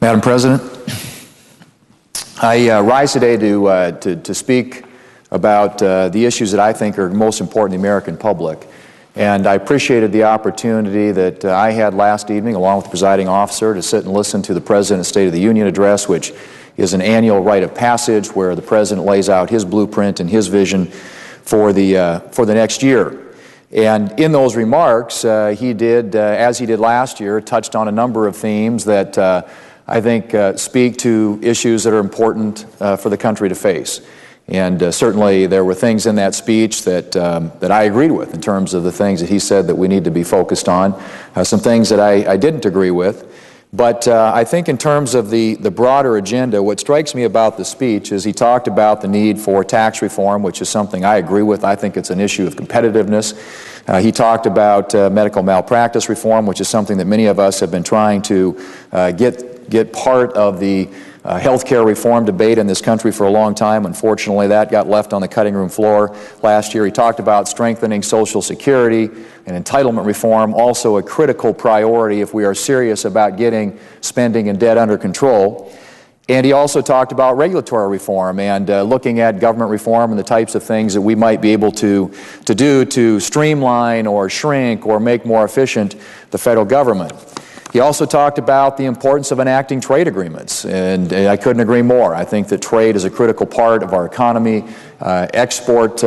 Madam President, I rise today to speak about the issues that I think are most important to the American public. And I appreciated the opportunity that I had last evening, along with the presiding officer, to sit and listen to the President's State of the Union address, which is an annual rite of passage where the President lays out his blueprint and his vision for the next year. And in those remarks, he did, as he did last year, touched on a number of themes that I think speak to issues that are important for the country to face. And certainly there were things in that speech that I agreed with in terms of the things that he said that we need to be focused on, some things that I didn't agree with. But I think in terms of the broader agenda, what strikes me about the speech is he talked about the need for tax reform, which is something I agree with. I think it's an issue of competitiveness. He talked about medical malpractice reform, which is something that many of us have been trying to get part of the health care reform debate in this country for a long time. Unfortunately, that got left on the cutting room floor last year. He talked about strengthening Social Security and entitlement reform, also a critical priority if we are serious about getting spending and debt under control. And he also talked about regulatory reform and looking at government reform and the types of things that we might be able to do to streamline or shrink or make more efficient the federal government. He also talked about the importance of enacting trade agreements, and I couldn't agree more. I think that trade is a critical part of our economy. Export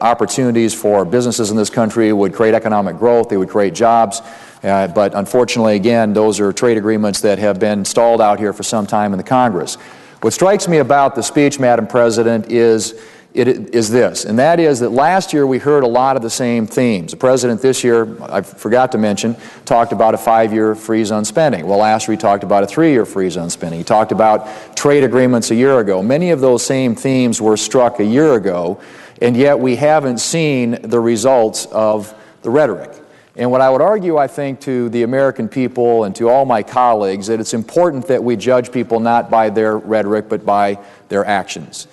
opportunities for businesses in this country would create economic growth, they would create jobs, but unfortunately, again, those are trade agreements that have been stalled out here for some time in the Congress. What strikes me about the speech, Madam President, is this, and that is that last year we heard a lot of the same themes. The President this year, I forgot to mention, talked about a 5-year freeze on spending. Well, last year he talked about a 3-year freeze on spending. He talked about trade agreements a year ago. Many of those same themes were struck a year ago, and yet we haven't seen the results of the rhetoric. And what I would argue, I think, to the American people and to all my colleagues, that it's important that we judge people not by their rhetoric, but by their actions.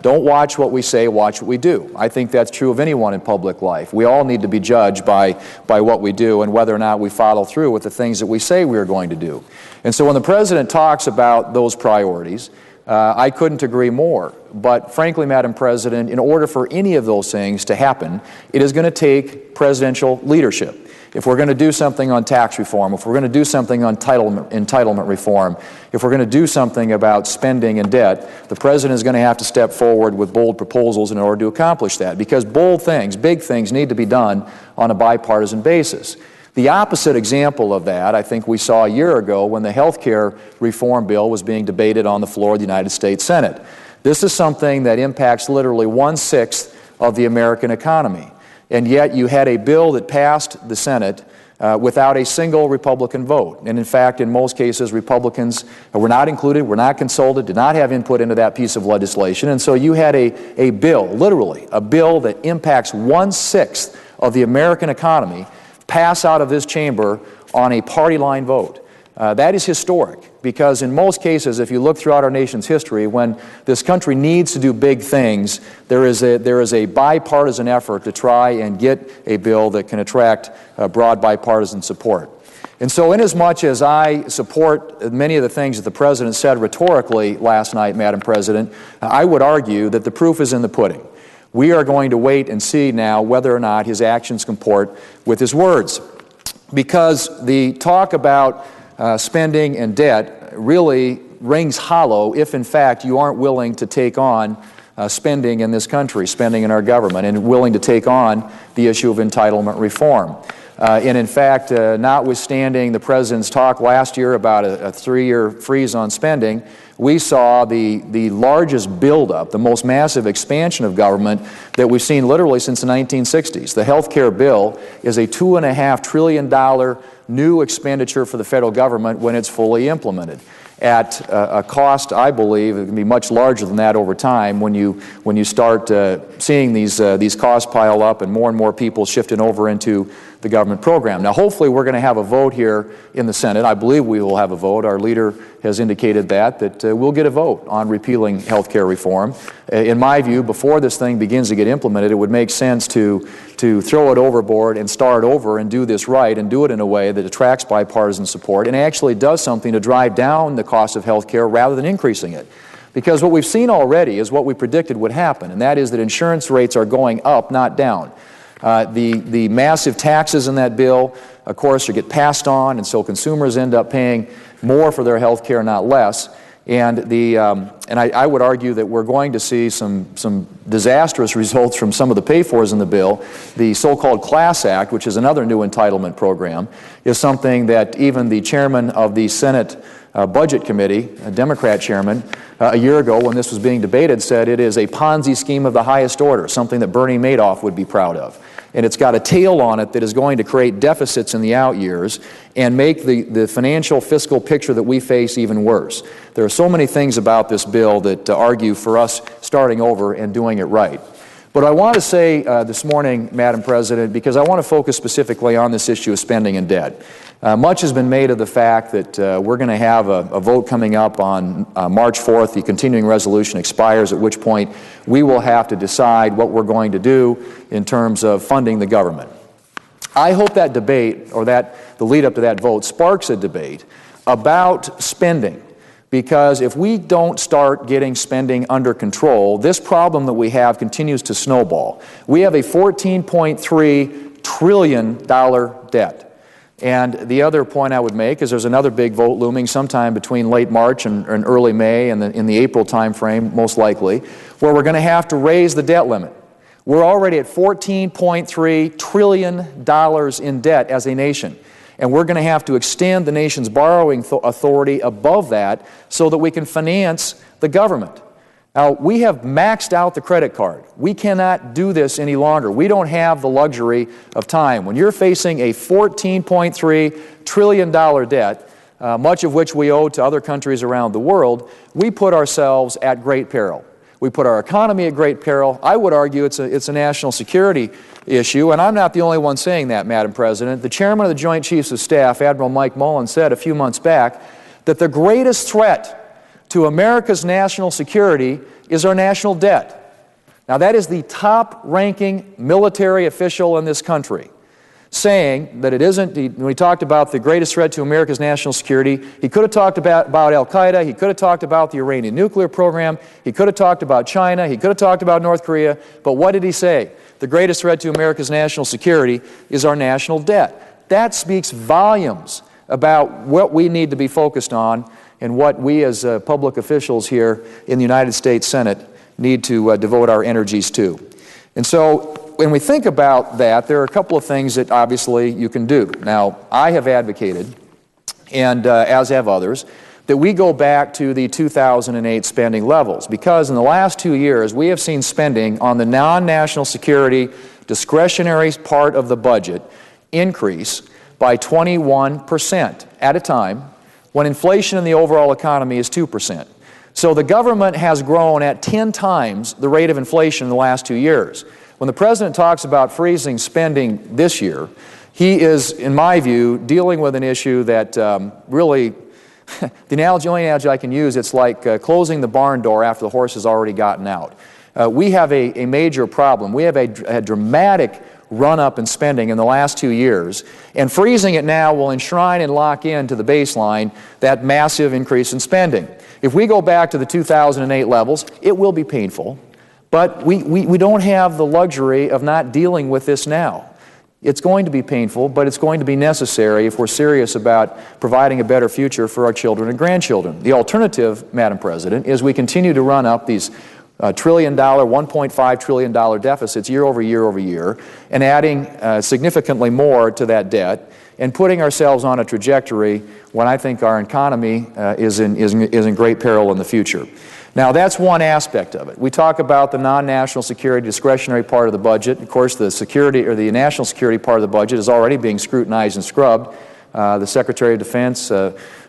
Don't watch what we say, watch what we do. I think that's true of anyone in public life. We all need to be judged by what we do and whether or not we follow through with the things that we say we are going to do. And so when the President talks about those priorities, I couldn't agree more. But frankly, Madam President, in order for any of those things to happen, it is going to take presidential leadership. If we're going to do something on tax reform, if we're going to do something on entitlement reform, if we're going to do something about spending and debt, the President is going to have to step forward with bold proposals in order to accomplish that, because bold things, big things, need to be done on a bipartisan basis. The opposite example of that, I think we saw a year ago when the health care reform bill was being debated on the floor of the United States Senate. This is something that impacts literally 1/6 of the American economy. And yet you had a bill that passed the Senate without a single Republican vote. And in fact, in most cases, Republicans were not included, were not consulted, did not have input into that piece of legislation. And so you had a bill, literally, a bill that impacts 1/6 of the American economy pass out of this chamber on a party line vote. That is historic, because in most cases, if you look throughout our nation's history, when this country needs to do big things, there is a bipartisan effort to try and get a bill that can attract broad bipartisan support. And so inasmuch as I support many of the things that the President said rhetorically last night, Madam President, I would argue that the proof is in the pudding. We are going to wait and see now whether or not his actions comport with his words, because the talk about spending and debt really rings hollow if, in fact, you aren't willing to take on spending in this country, spending in our government, and willing to take on the issue of entitlement reform. And in fact, notwithstanding the President's talk last year about a 3-year freeze on spending, we saw the largest buildup, the most massive expansion of government that we've seen literally since the 1960s. The health care bill is a $2.5 trillion new expenditure for the federal government when it's fully implemented, at a cost, I believe, it can be much larger than that over time when you start seeing these costs pile up and more people shifting over into the government program. Now, hopefully we're going to have a vote here in the Senate. I believe we will have a vote. Our leader has indicated that we'll get a vote on repealing health care reform. In my view, before this thing begins to get implemented, it would make sense to throw it overboard and start over and do this right and do it in a way that attracts bipartisan support and actually does something to drive down the cost of health care rather than increasing it. Because what we've seen already is what we predicted would happen, and that is that insurance rates are going up, not down. The massive taxes in that bill, of course, get passed on, and so consumers end up paying more for their health care, not less. And I would argue that we're going to see some disastrous results from some of the pay-fors in the bill. The so-called Class Act, which is another new entitlement program, is something that even the chairman of the Senate Budget Committee, a Democrat chairman, a year ago when this was being debated, said it is a Ponzi scheme of the highest order, something that Bernie Madoff would be proud of. And it's got a tail on it that is going to create deficits in the out years and make the financial fiscal picture that we face even worse. There are so many things about this bill that argue for us starting over and doing it right. But I want to say this morning, Madam President, because I want to focus specifically on this issue of spending and debt. Much has been made of the fact that we're going to have a vote coming up on March 4th. The continuing resolution expires, at which point we will have to decide what we're going to do in terms of funding the government. I hope that debate, or the lead up to that vote, sparks a debate about spending. Because if we don't start getting spending under control, this problem that we have continues to snowball. We have a $14.3 trillion debt. And the other point I would make is there's another big vote looming sometime between late March and early May and in the April time frame, most likely, where we're going to have to raise the debt limit. We're already at $14.3 trillion in debt as a nation. And we're going to have to extend the nation's borrowing authority above that so that we can finance the government. Now, we have maxed out the credit card. We cannot do this any longer. We don't have the luxury of time. When you're facing a $14.3 trillion debt, much of which we owe to other countries around the world, we put ourselves at great peril. We put our economy at great peril. I would argue it's a national security issue, and I'm not the only one saying that, Madam President. The chairman of the Joint Chiefs of Staff, Admiral Mike Mullen, said a few months back that the greatest threat to America's national security is our national debt. Now, that is the top-ranking military official in this country saying that it isn't, when he talked about the greatest threat to America's national security, he could have talked about Al-Qaeda, he could have talked about the Iranian nuclear program, he could have talked about China, he could have talked about North Korea, but what did he say? The greatest threat to America's national security is our national debt. That speaks volumes about what we need to be focused on and what we as public officials here in the United States Senate need to devote our energies to. And so when we think about that, there are a couple of things that obviously you can do. Now, I have advocated, and as have others, that we go back to the 2008 spending levels, because in the last 2 years we have seen spending on the non-national security discretionary part of the budget increase by 21% at a time, when inflation in the overall economy is 2%. So the government has grown at 10 times the rate of inflation in the last 2 years. When the President talks about freezing spending this year, he is, in my view, dealing with an issue that really, the only analogy I can use, it's like closing the barn door after the horse has already gotten out. We have a major problem. We have a dramatic run-up in spending in the last 2 years, and freezing it now will enshrine and lock in to the baseline that massive increase in spending. If we go back to the 2008 levels, it will be painful, but we don't have the luxury of not dealing with this now. It's going to be painful, but it's going to be necessary if we're serious about providing a better future for our children and grandchildren. The alternative, Madam President, is we continue to run up these $1.5 trillion deficits year over year over year, and adding significantly more to that debt, and putting ourselves on a trajectory when I think our economy is in great peril in the future. Now, that's one aspect of it. We talk about the non-national security discretionary part of the budget. Of course, the security, or the national security part of the budget, is already being scrutinized and scrubbed. The Secretary of Defense,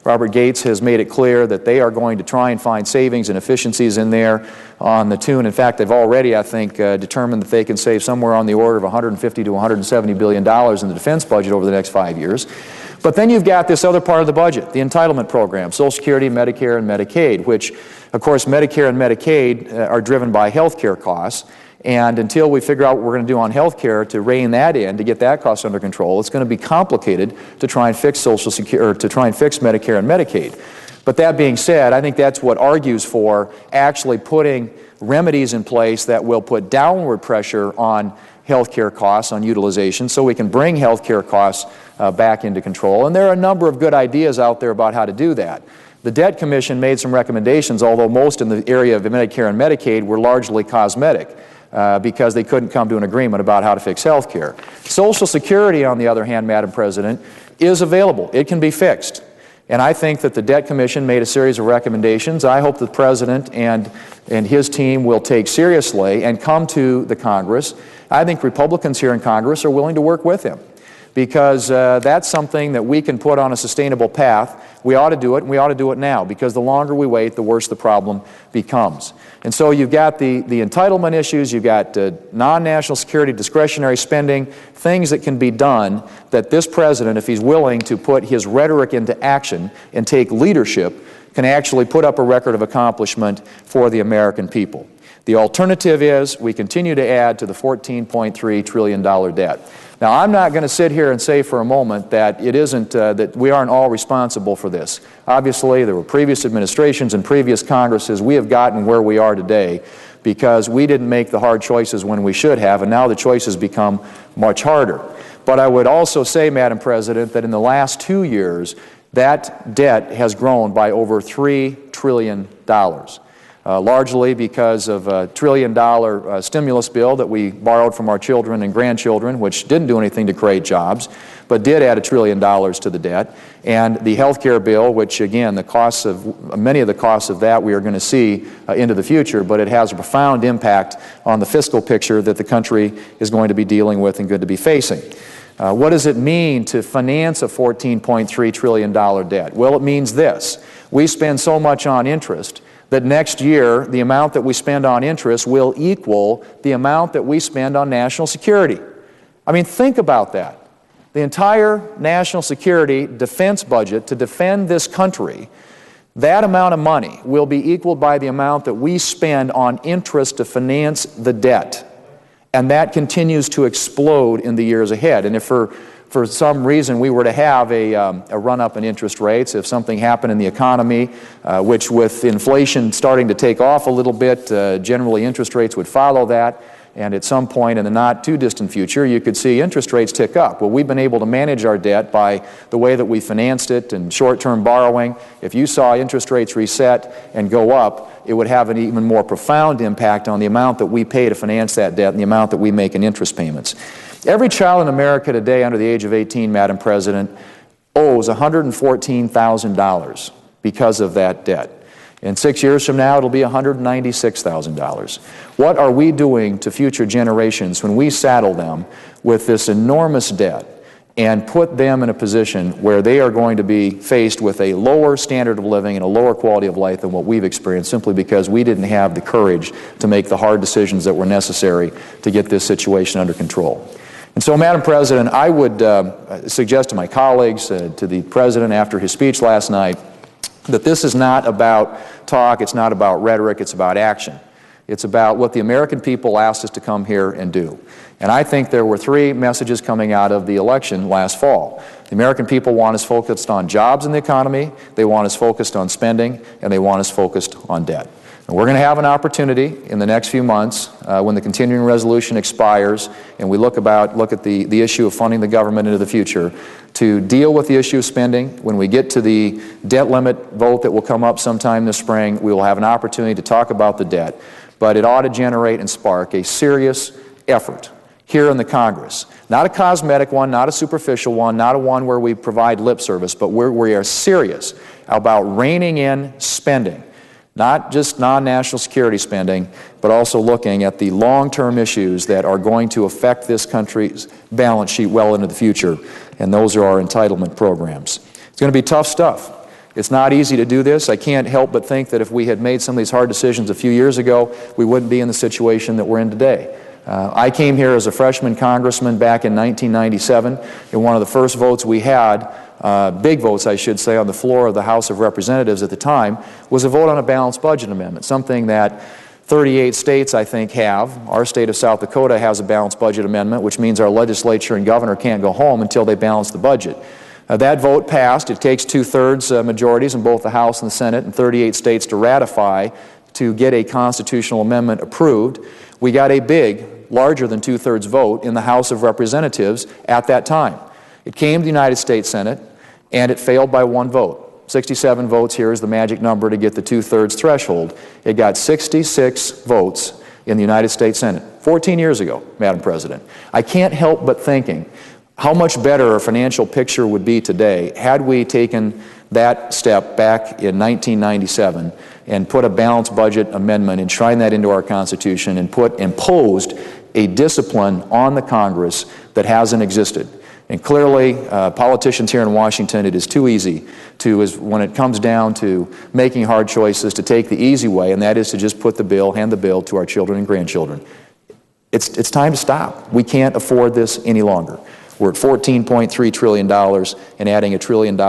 Robert Gates, has made it clear that they are going to try and find savings and efficiencies in there on the tune. In fact, they've already, I think, determined that they can save somewhere on the order of $150 to $170 billion in the defense budget over the next 5 years. But then you've got this other part of the budget, the entitlement program, Social Security, Medicare, and Medicaid, which, of course, Medicare and Medicaid are driven by health care costs. And until we figure out what we're going to do on health care to rein that in, to get that cost under control, it's going to be complicated to try and fix Social Security, or to try and fix Medicare and Medicaid. But that being said, I think that's what argues for actually putting remedies in place that will put downward pressure on health care costs, on utilization, so we can bring health care costs back into control. And there are a number of good ideas out there about how to do that. The Debt Commission made some recommendations, although most in the area of Medicare and Medicaid were largely cosmetic because they couldn't come to an agreement about how to fix health care. Social Security, on the other hand, Madam President, is available. It can be fixed. And I think that the Debt Commission made a series of recommendations. I hope the President and his team will take seriously and come to the Congress. I think Republicans here in Congress are willing to work with him, because that's something that we can put on a sustainable path. We ought to do it, and we ought to do it now, because the longer we wait, the worse the problem becomes. And so you've got the entitlement issues, you've got non-national security discretionary spending, things that can be done that this President, if he's willing to put his rhetoric into action and take leadership, can actually put up a record of accomplishment for the American people. The alternative is we continue to add to the $14.3 trillion debt. Now, I'm not going to sit here and say for a moment that it isn't, that we aren't all responsible for this. Obviously, there were previous administrations and previous Congresses. We have gotten where we are today because we didn't make the hard choices when we should have, and now the choices become much harder. But I would also say, Madam President, that in the last 2 years, that debt has grown by over $3 trillion. Largely because of a $1 trillion stimulus bill that we borrowed from our children and grandchildren, which didn't do anything to create jobs, but did add $1 trillion to the debt, and the health care bill, which again, the costs of many of the costs of that we are going to see into the future, but it has a profound impact on the fiscal picture that the country is going to be dealing with and going to be facing. What does it mean to finance a $14.3 trillion debt? Well, it means this. We spend so much on interest that next year, the amount that we spend on interest will equal the amount that we spend on national security. I mean, think about that. The entire national security defense budget to defend this country, that amount of money will be equaled by the amount that we spend on interest to finance the debt. And that continues to explode in the years ahead. And if for some reason we were to have a run-up in interest rates, if something happened in the economy, which with inflation starting to take off a little bit, generally interest rates would follow that, and at some point in the not-too-distant future, you could see interest rates tick up. Well, we've been able to manage our debt by the way that we financed it and short-term borrowing. If you saw interest rates reset and go up, it would have an even more profound impact on the amount that we pay to finance that debt and the amount that we make in interest payments. Every child in America today under the age of 18, Madam President, owes $114,000 because of that debt. In 6 years from now, it'll be $196,000. What are we doing to future generations when we saddle them with this enormous debt and put them in a position where they are going to be faced with a lower standard of living and a lower quality of life than what we've experienced simply because we didn't have the courage to make the hard decisions that were necessary to get this situation under control? And so, Madam President, I would suggest to my colleagues, to the President after his speech last night, that this is not about talk, it's not about rhetoric, it's about action. It's about what the American people asked us to come here and do. And I think there were three messages coming out of the election last fall. The American people want us focused on jobs in the economy, they want us focused on spending, and they want us focused on debt. And we're going to have an opportunity in the next few months when the continuing resolution expires and we look at the issue of funding the government into the future to deal with the issue of spending. When we get to the debt limit vote that will come up sometime this spring, we will have an opportunity to talk about the debt. But it ought to generate and spark a serious effort here in the Congress. Not a cosmetic one, not a superficial one, not a one where we provide lip service, but where we are serious about reining in spending. Not just non-national security spending, but also looking at the long-term issues that are going to affect this country's balance sheet well into the future, and those are our entitlement programs. It's going to be tough stuff. It's not easy to do this. I can't help but think that if we had made some of these hard decisions a few years ago, we wouldn't be in the situation that we're in today. I came here as a freshman congressman back in 1997, and one of the first votes we had, big votes I should say, on the floor of the House of Representatives at the time, was a vote on a balanced budget amendment, something that 38 states, I think, have. Our state of South Dakota has a balanced budget amendment, which means our legislature and governor can't go home until they balance the budget. That vote passed. It takes 2/3 majorities in both the House and the Senate and 38 states to ratify to get a constitutional amendment approved. We got a big, larger than 2/3 vote in the House of Representatives at that time. It came to the United States Senate, and it failed by 1 vote. 67 votes here is the magic number to get the 2/3 threshold. It got 66 votes in the United States Senate 14 years ago, Madam President. I can't help but thinking how much better our financial picture would be today had we taken that step back in 1997 and put a balanced budget amendment, enshrined that into our Constitution, and imposed a discipline on the Congress that hasn't existed. And clearly, politicians here in Washington, it is too easy when it comes down to making hard choices, to take the easy way, and that is to just hand the bill to our children and grandchildren. It's time to stop. We can't afford this any longer. We're at $14.3 trillion and adding $1 trillion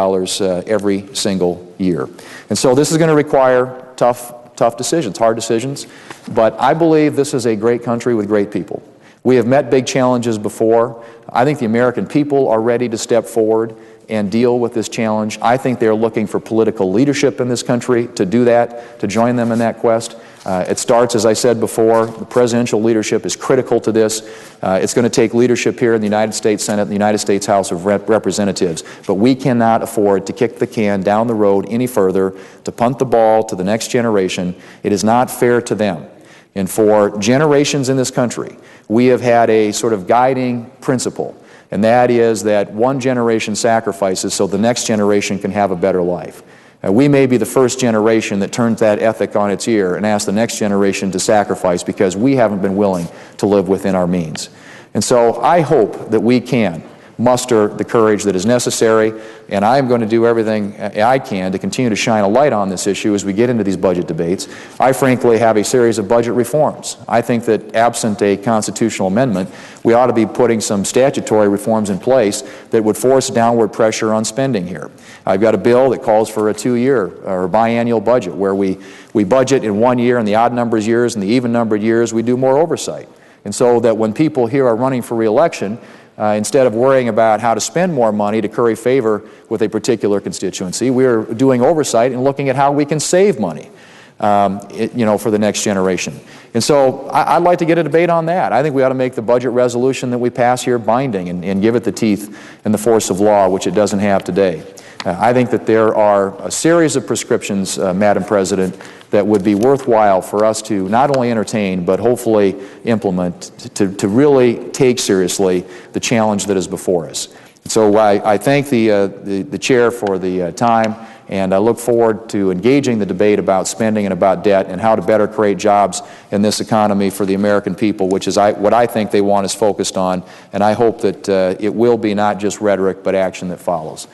every single year. And so this is going to require tough decisions, hard decisions, but I believe this is a great country with great people. We have met big challenges before. I think the American people are ready to step forward and deal with this challenge. I think they're looking for political leadership in this country to do that, to join them in that quest. It starts, as I said before, the presidential leadership is critical to this. It's going to take leadership here in the United States Senate and the United States House of Representatives. But we cannot afford to kick the can down the road any further, to punt the ball to the next generation. It is not fair to them. And for generations in this country, we have had a sort of guiding principle, and that is that one generation sacrifices so the next generation can have a better life. We may be the first generation that turns that ethic on its ear and asks the next generation to sacrifice because we haven't been willing to live within our means. And so I hope that we can muster the courage that is necessary, and I'm going to do everything I can to continue to shine a light on this issue as we get into these budget debates. I frankly have a series of budget reforms. I think that absent a constitutional amendment, we ought to be putting some statutory reforms in place that would force downward pressure on spending here. I've got a bill that calls for a 2-year or biannual budget where we budget in 1 year, in the odd numbers years and the even numbered years we do more oversight. And so that when people here are running for re-election, instead of worrying about how to spend more money to curry favor with a particular constituency, we're doing oversight and looking at how we can save money, for the next generation. And so I'd like to get a debate on that. I think we ought to make the budget resolution that we pass here binding and give it the teeth and the force of law, which it doesn't have today. I think that there are a series of prescriptions, Madam President, that would be worthwhile for us to not only entertain, but hopefully implement to really take seriously the challenge that is before us. So I thank the Chair for the time, and I look forward to engaging the debate about spending and about debt and how to better create jobs in this economy for the American people, which is what I think they want us focused on, and I hope that it will be not just rhetoric, but action that follows.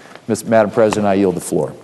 Madam President, I yield the floor.